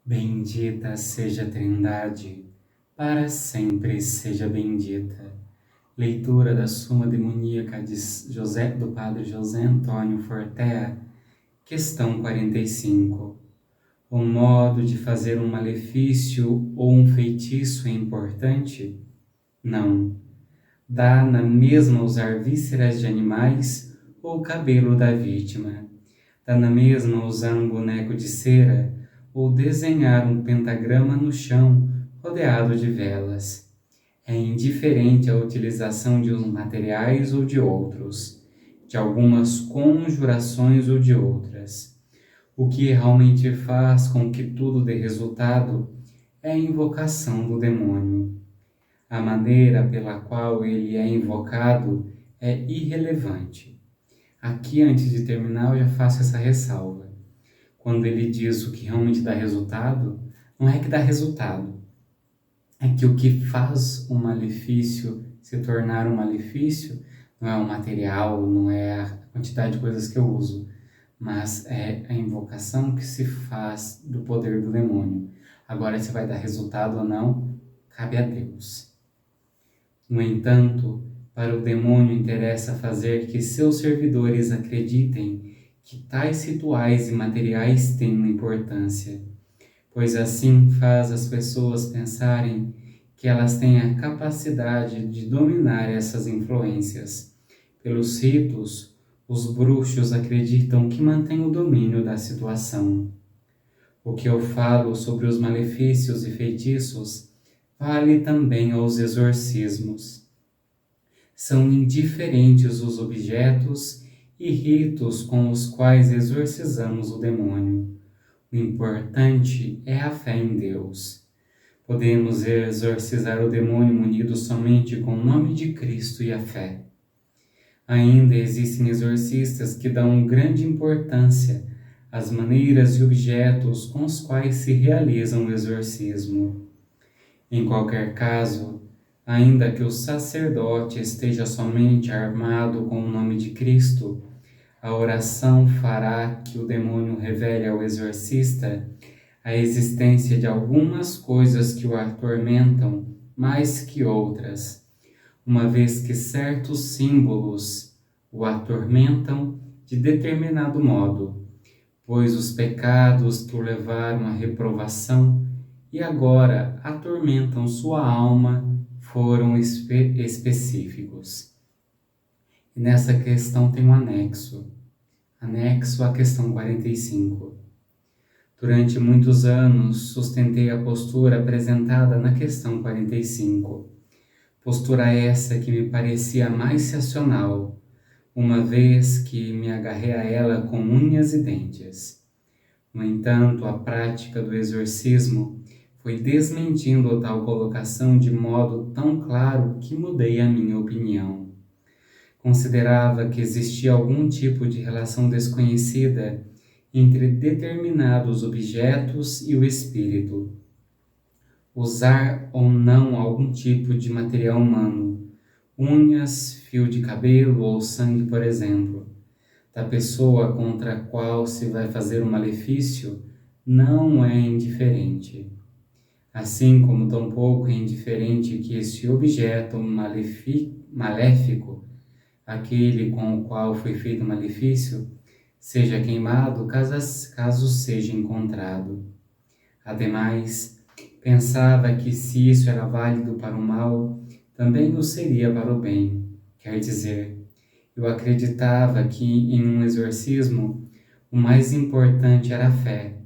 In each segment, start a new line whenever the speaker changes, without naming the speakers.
Bendita seja a Trindade, para sempre seja bendita. Leitura da Suma Demoníaca do Padre José Antônio Fortea, questão 45. O modo de fazer um malefício ou um feitiço é importante? Não. Dá na mesma usar vísceras de animais ou cabelo da vítima. Dá na mesma usar um boneco de cera ou desenhar um pentagrama no chão rodeado de velas. É indiferente a utilização de uns materiais ou de outros, de algumas conjurações ou de outras. O que realmente faz com que tudo dê resultado é a invocação do demônio. A maneira pela qual ele é invocado é irrelevante. Aqui, antes de terminar, eu já faço essa ressalva. Quando ele diz o que realmente dá resultado, não é que dá resultado, é que o que faz um malefício se tornar um malefício não é o material, não é a quantidade de coisas que eu uso, mas é a invocação que se faz do poder do demônio. Agora, se vai dar resultado ou não, cabe a Deus. No entanto, para o demônio interessa fazer que seus servidores acreditem que tais rituais e materiais têm uma importância, pois assim faz as pessoas pensarem que elas têm a capacidade de dominar essas influências. Pelos ritos, os bruxos acreditam que mantêm o domínio da situação. O que eu falo sobre os malefícios e feitiços vale também aos exorcismos. São indiferentes os objetos e ritos com os quais exorcizamos o demônio. O importante é a fé em Deus. Podemos exorcizar o demônio munido somente com o nome de Cristo e a fé. Ainda existem exorcistas que dão grande importância às maneiras e objetos com os quais se realiza o exorcismo. Em qualquer caso, ainda que o sacerdote esteja somente armado com o nome de Cristo, a oração fará que o demônio revele ao exorcista a existência de algumas coisas que o atormentam mais que outras, uma vez que certos símbolos o atormentam de determinado modo, pois os pecados que o levaram à reprovação e agora atormentam sua alma foram específicos. E nessa questão tem um anexo à questão 45. Durante muitos anos sustentei a postura apresentada na questão 45. Postura essa que me parecia mais racional, uma vez que me agarrei a ela com unhas e dentes. No entanto, a prática do exorcismo foi desmentindo tal colocação de modo tão claro que mudei a minha opinião. Considerava que existia algum tipo de relação desconhecida entre determinados objetos e o espírito. Usar ou não algum tipo de material humano, unhas, fio de cabelo ou sangue, por exemplo, da pessoa contra a qual se vai fazer um malefício, não é indiferente. Assim como tampouco é indiferente que este objeto maléfico, aquele com o qual foi feito o malefício, seja queimado caso seja encontrado. Ademais, pensava que se isso era válido para o mal, também o seria para o bem. Quer dizer, eu acreditava que em um exorcismo o mais importante era a fé,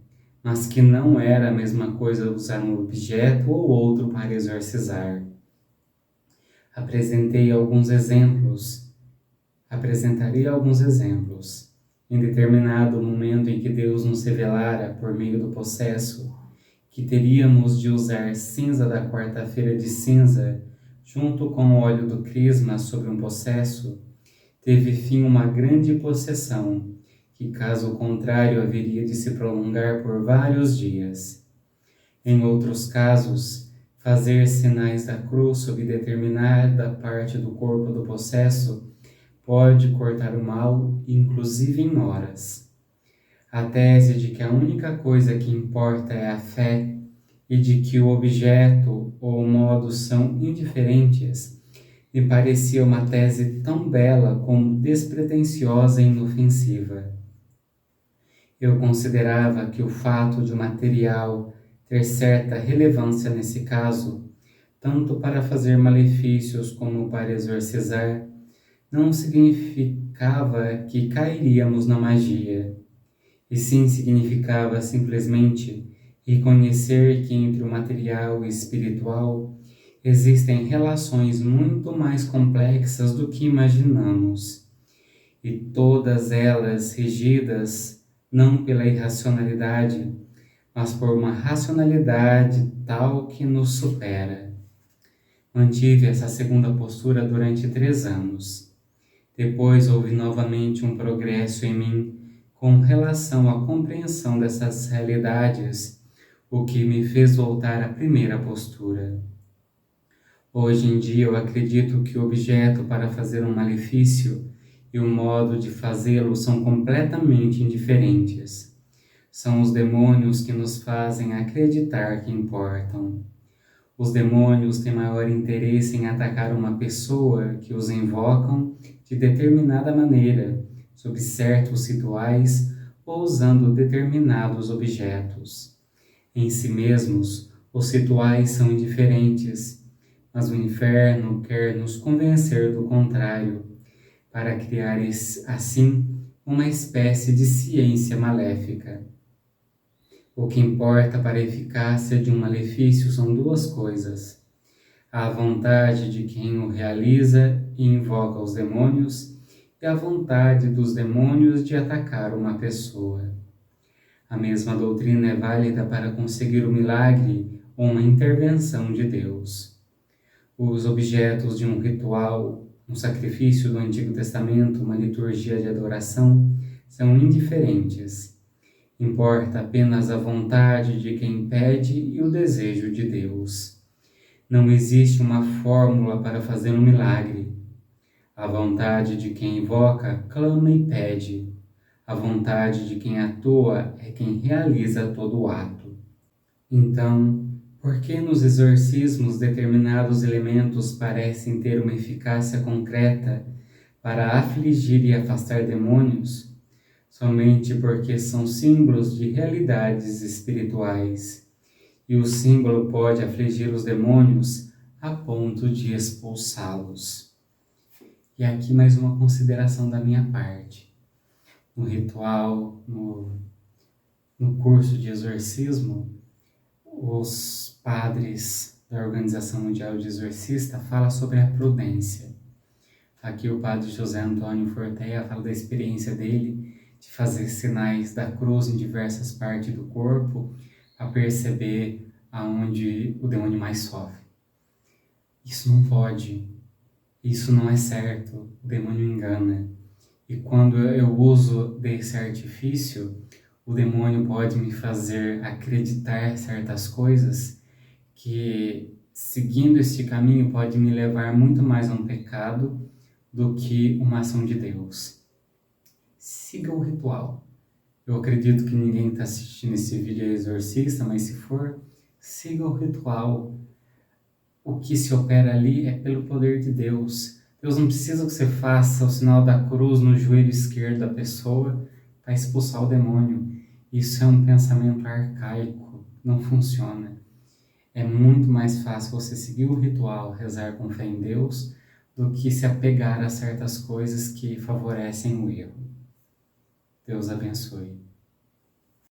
mas que não era a mesma coisa usar um objeto ou outro para exorcizar. Apresentarei alguns exemplos. Em determinado momento em que Deus nos revelara, por meio do processo, que teríamos de usar cinza da quarta-feira de cinza, junto com o óleo do crisma sobre um processo, teve fim uma grande possessão, que caso contrário haveria de se prolongar por vários dias. Em outros casos, fazer sinais da cruz sobre determinada parte do corpo do possesso pode cortar o mal, inclusive em horas. A tese de que a única coisa que importa é a fé e de que o objeto ou o modo são indiferentes, me parecia uma tese tão bela como despretensiosa e inofensiva. Eu considerava que o fato de o material ter certa relevância nesse caso, tanto para fazer malefícios como para exorcizar, não significava que cairíamos na magia, e sim significava simplesmente reconhecer que entre o material e o espiritual existem relações muito mais complexas do que imaginamos, e todas elas regidas não pela irracionalidade, mas por uma racionalidade tal que nos supera. Mantive essa segunda postura durante 3 anos. Depois houve novamente um progresso em mim com relação à compreensão dessas realidades, o que me fez voltar à primeira postura. Hoje em dia eu acredito que o objeto para fazer um malefício e o modo de fazê-lo são completamente indiferentes. São os demônios que nos fazem acreditar que importam. Os demônios têm maior interesse em atacar uma pessoa que os invocam de determinada maneira, sob certos rituais ou usando determinados objetos. Em si mesmos, os rituais são indiferentes, mas o inferno quer nos convencer do contrário, para criar assim uma espécie de ciência maléfica. O que importa para a eficácia de um malefício são 2 coisas: a vontade de quem o realiza e invoca os demônios, e a vontade dos demônios de atacar uma pessoa. A mesma doutrina é válida para conseguir o milagre ou uma intervenção de Deus. Os objetos de um ritual, um sacrifício do Antigo Testamento, uma liturgia de adoração, são indiferentes. Importa apenas a vontade de quem pede e o desejo de Deus. Não existe uma fórmula para fazer um milagre. A vontade de quem invoca, clama e pede. A vontade de quem atua é quem realiza todo o ato. Então, por que nos exorcismos determinados elementos parecem ter uma eficácia concreta para afligir e afastar demônios? Somente porque são símbolos de realidades espirituais, e o símbolo pode afligir os demônios a ponto de expulsá-los. E aqui mais uma consideração da minha parte. No ritual, no curso de exorcismo, os padres da Organização Mundial de Exorcista falam sobre a prudência. Aqui o padre José Antônio Fortea fala da experiência dele de fazer sinais da cruz em diversas partes do corpo a perceber aonde o demônio mais sofre. Isso não pode, isso não é certo, o demônio engana. E quando eu uso desse artifício, o demônio pode me fazer acreditar certas coisas que, seguindo este caminho, pode me levar muito mais a um pecado do que uma ação de Deus. Siga o ritual. Eu acredito que ninguém está assistindo esse vídeo é exorcista, mas se for, siga o ritual. O que se opera ali é pelo poder de Deus. Deus não precisa que você faça o sinal da cruz no joelho esquerdo da pessoa para expulsar o demônio. Isso é um pensamento arcaico, não funciona. É muito mais fácil você seguir o ritual, rezar com fé em Deus, do que se apegar a certas coisas que favorecem o erro. Deus abençoe.